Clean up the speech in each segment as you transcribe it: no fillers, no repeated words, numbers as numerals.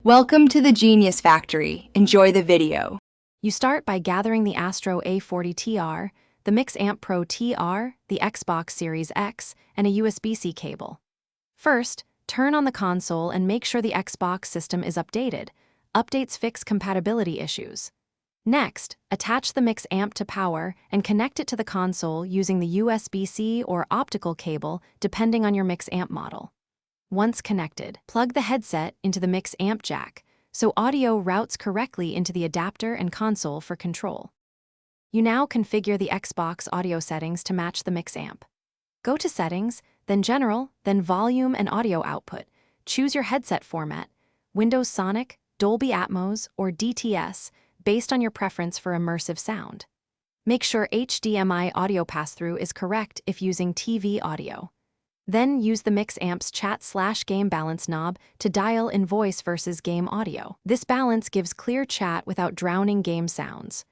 Welcome to the Genius Factory. Enjoy the video. You start by gathering the Astro A40 TR, the Mix Amp Pro TR, the Xbox Series X, and a USB-C cable. First, turn on the console and make sure the Xbox system is updated. Updates fix compatibility issues. Next, attach the Mix Amp to power and connect it to the console using the USB-C or optical cable depending on your Mix Amp model. Once connected, plug the headset into the Mix Amp jack so audio routes correctly into the adapter and console for control. You now configure the Xbox audio settings to match the Mix Amp. Go to Settings, then General, then Volume and Audio Output. Choose your headset format, Windows Sonic, Dolby Atmos, or DTS, based on your preference for immersive sound. Make sure HDMI audio pass-through is correct if using TV audio. Then use the Mix Amp's chat/game balance knob to dial in voice versus game audio. This balance gives clear chat without drowning game sounds.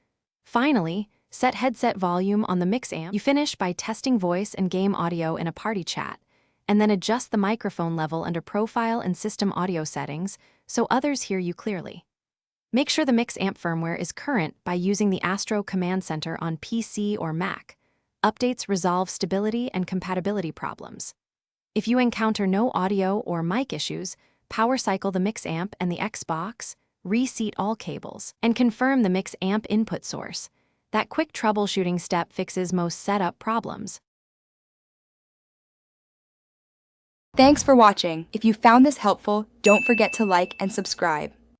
Finally, set headset volume on the Mix Amp. You finish by testing voice and game audio in a party chat, and then adjust the microphone level under Profile and System Audio settings so others hear you clearly. Make sure the Mix Amp firmware is current by using the Astro Command Center on PC or Mac. Updates resolve stability and compatibility problems. If you encounter no audio or mic issues, power cycle the Mix Amp and the Xbox, reseat all cables, and confirm the Mix Amp input source. That quick troubleshooting step fixes most setup problems. Thanks for watching. If you found this helpful, don't forget to like and subscribe.